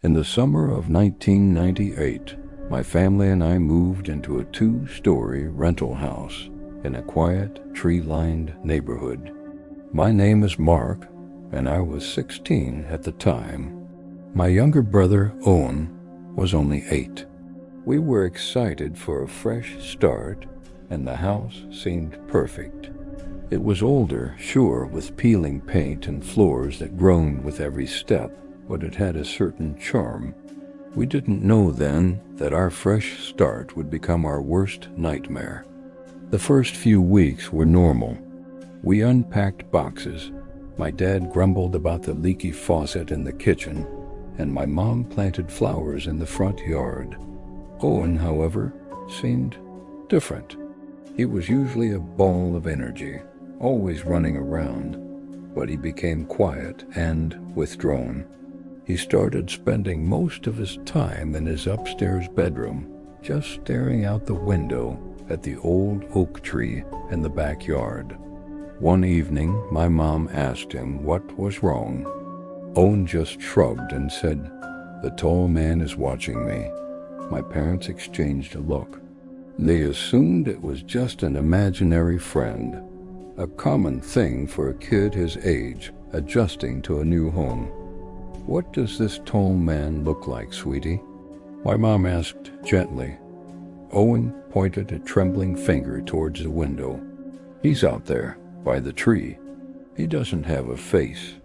In the summer of 1998, my family and I moved into a 2-story rental house in a quiet, tree-lined neighborhood. My name is Mark, and I was 16 at the time. My younger brother, Owen, was only 8. We were excited for a fresh start, and the house seemed perfect. It was older, sure, with peeling paint and floors that groaned with every step, but it had a certain charm. We didn't know then that our fresh start would become our worst nightmare. The first few weeks were normal. We unpacked boxes. My dad grumbled about the leaky faucet in the kitchen, and my mom planted flowers in the front yard. Owen, however, seemed different. He was usually a ball of energy, always running around, but he became quiet and withdrawn. He started spending most of his time in his upstairs bedroom, just staring out the window at the old oak tree in the backyard. One evening, my mom asked him what was wrong. Owen just shrugged and said, "The tall man is watching me." My parents exchanged a look. They assumed it was just an imaginary friend, a common thing for a kid his age adjusting to a new home. "What does this tall man look like, sweetie?" My mom asked gently. Owen pointed a trembling finger towards the window. "He's out there, by the tree. He doesn't have a face."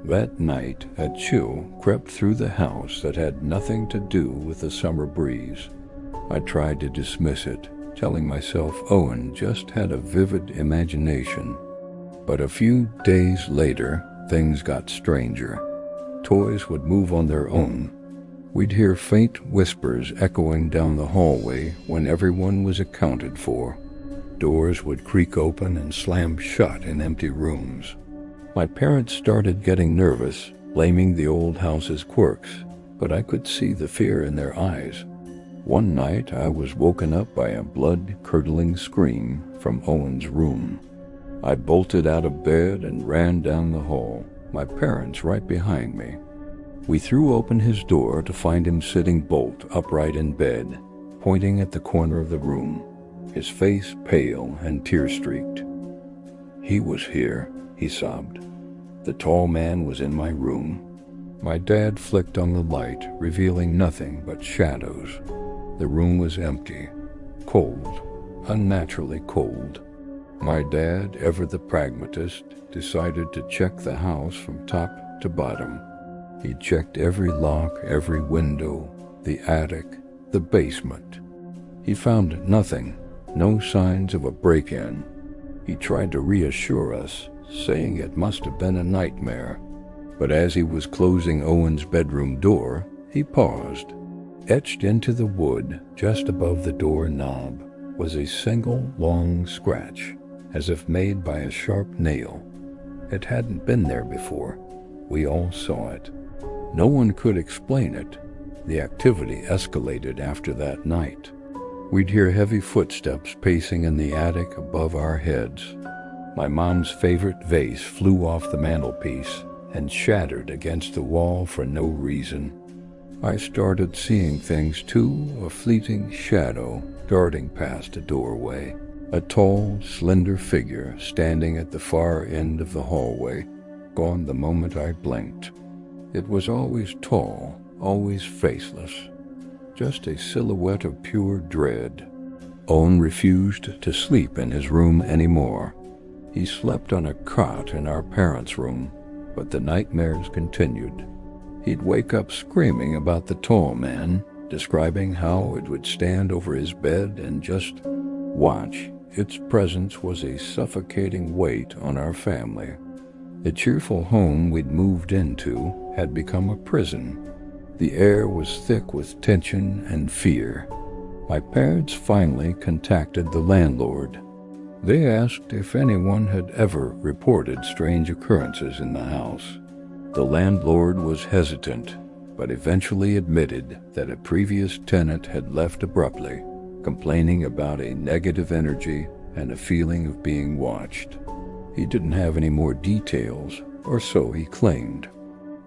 That night, a chill crept through the house that had nothing to do with the summer breeze. I tried to dismiss it, telling myself Owen just had a vivid imagination. But a few days later, things got stranger. Toys would move on their own. We'd hear faint whispers echoing down the hallway when everyone was accounted for. Doors would creak open and slam shut in empty rooms. My parents started getting nervous, blaming the old house's quirks, but I could see the fear in their eyes. One night I was woken up by a blood-curdling scream from Owen's room. I bolted out of bed and ran down the hall, my parents right behind me. We threw open his door to find him sitting bolt upright in bed, pointing at the corner of the room, his face pale and tear-streaked. "He was here," he sobbed. "The tall man was in my room." My dad flicked on the light, revealing nothing but shadows. The room was empty, cold, unnaturally cold. My dad, ever the pragmatist, decided to check the house from top to bottom. He checked every lock, every window, the attic, the basement. He found nothing, no signs of a break-in. He tried to reassure us, saying it must have been a nightmare. But as he was closing Owen's bedroom door, he paused. Etched into the wood, just above the door knob, was a single long scratch, as if made by a sharp nail. It hadn't been there before. We all saw it. No one could explain it. The activity escalated after that night. We'd hear heavy footsteps pacing in the attic above our heads. My mom's favorite vase flew off the mantelpiece and shattered against the wall for no reason. I started seeing things too, a fleeting shadow darting past a doorway, a tall, slender figure standing at the far end of the hallway, gone the moment I blinked. It was always tall, always faceless, just a silhouette of pure dread. Owen refused to sleep in his room anymore. He slept on a cot in our parents' room, but the nightmares continued. He'd wake up screaming about the tall man, describing how it would stand over his bed and just watch. Its presence was a suffocating weight on our family. The cheerful home we'd moved into had become a prison. The air was thick with tension and fear. My parents finally contacted the landlord. They asked if anyone had ever reported strange occurrences in the house. The landlord was hesitant, but eventually admitted that a previous tenant had left abruptly, complaining about a negative energy and a feeling of being watched. He didn't have any more details, or so he claimed.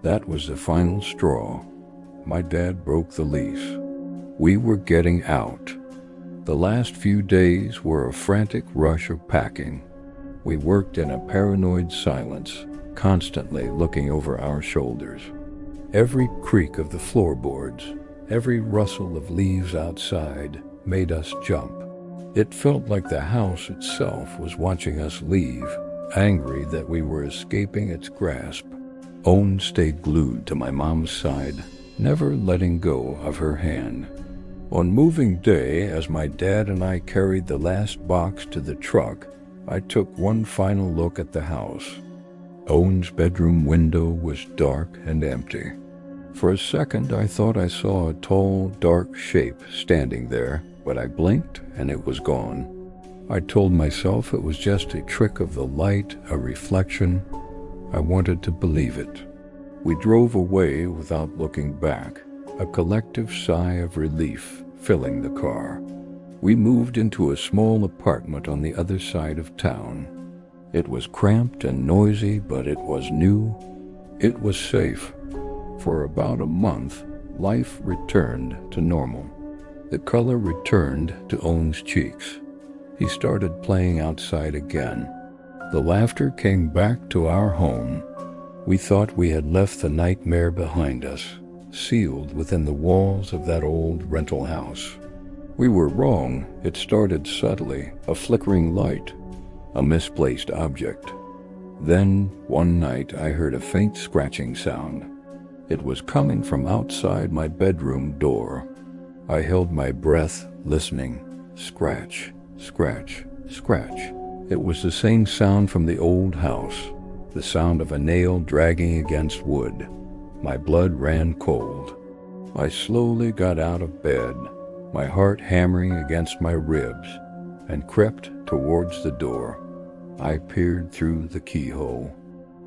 That was the final straw. my dad broke the lease. We were getting out. The last few days were a frantic rush of packing. We worked in a paranoid silence, constantly looking over our shoulders. Every creak of the floorboards, every rustle of leaves outside made us jump. It felt like the house itself was watching us leave, angry that we were escaping its grasp. Owen stayed glued to my mom's side, never letting go of her hand. On moving day, as my dad and I carried the last box to the truck, I took one final look at the house. Owen's bedroom window was dark and empty. For a second, I thought I saw a tall, dark shape standing there, but I blinked and it was gone. I told myself it was just a trick of the light, a reflection. I wanted to believe it. We drove away without looking back, a collective sigh of relief filling the car. We moved into a small apartment on the other side of town. It was cramped and noisy, but it was new. It was safe. For about a month, life returned to normal. The color returned to Owen's cheeks. He started playing outside again. The laughter came back to our home. We thought we had left the nightmare behind us, sealed within the walls of that old rental house. We were wrong. It started subtly, a flickering light, a misplaced object. Then, one night, I heard a faint scratching sound. It was coming from outside my bedroom door. I held my breath, listening. Scratch, scratch, scratch. It was the same sound from the old house, the sound of a nail dragging against wood. My blood ran cold. I slowly got out of bed, my heart hammering against my ribs, and crept towards the door. I peered through the keyhole.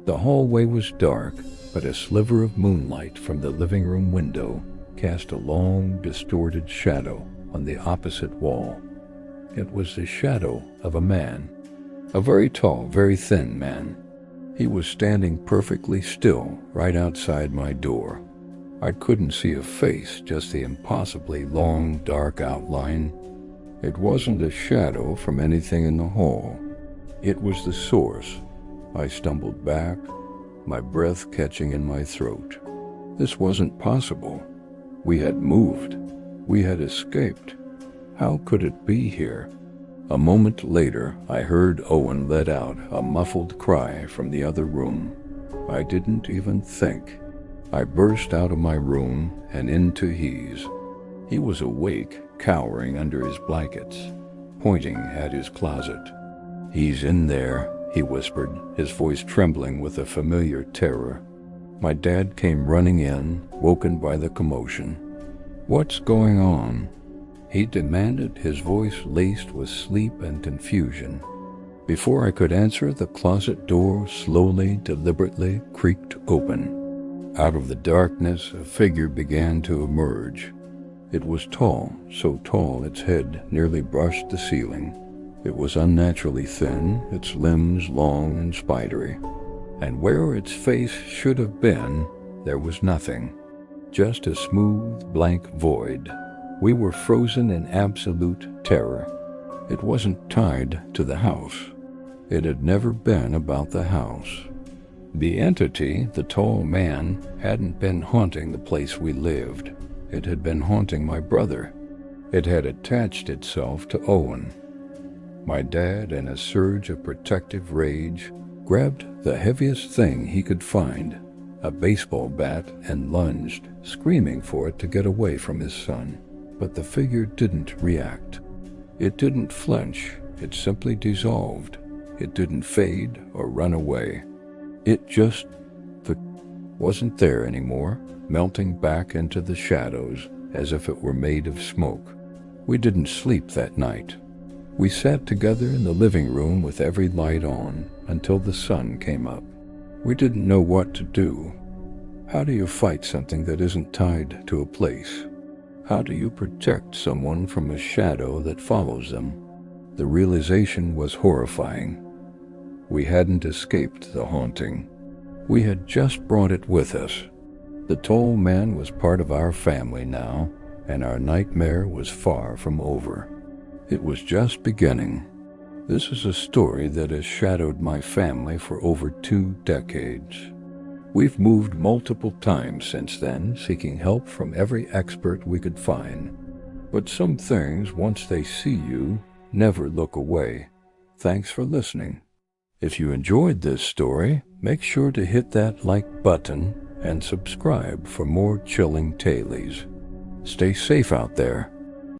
The hallway was dark, but a sliver of moonlight from the living room window cast a long, distorted shadow on the opposite wall. It was the shadow of a man, a very tall, very thin man. He was standing perfectly still right outside my door. I couldn't see a face, just the impossibly long, dark outline. It wasn't a shadow from anything in the hall. It was the source. I stumbled back, my breath catching in my throat. This wasn't possible. We had moved. We had escaped. How could it be here? A moment later, I heard Owen let out a muffled cry from the other room. I didn't even think. I burst out of my room and into his. He was awake, cowering under his blankets, pointing at his closet. "He's in there," he whispered, his voice trembling with a familiar terror. My dad came running in, woken by the commotion. "What's going on?" he demanded, his voice laced with sleep and confusion. Before I could answer, the closet door slowly, deliberately creaked open. Out of the darkness, a figure began to emerge. It was tall, so tall its head nearly brushed the ceiling. It was unnaturally thin, its limbs long and spidery. And where its face should have been, there was nothing. Just a smooth, blank void. We were frozen in absolute terror. It wasn't tied to the house. It had never been about the house. The entity, the tall man, hadn't been haunting the place we lived. It had been haunting my brother. It had attached itself to Owen. My dad, in a surge of protective rage, grabbed the heaviest thing he could find, a baseball bat, and lunged, screaming for it to get away from his son. But the figure didn't react. It didn't flinch. It simply dissolved. It didn't fade or run away. It just wasn't there anymore, melting back into the shadows as if it were made of smoke. We didn't sleep that night. We sat together in the living room with every light on until the sun came up. We didn't know what to do. How do you fight something that isn't tied to a place? How do you protect someone from a shadow that follows them? The realization was horrifying. We hadn't escaped the haunting. We had just brought it with us. The tall man was part of our family now, and our nightmare was far from over. It was just beginning. This is a story that has shadowed my family for over 2 decades. We've moved multiple times since then, seeking help from every expert we could find. But some things, once they see you, never look away. Thanks for listening. If you enjoyed this story, make sure to hit that like button and subscribe for more chilling tales. Stay safe out there.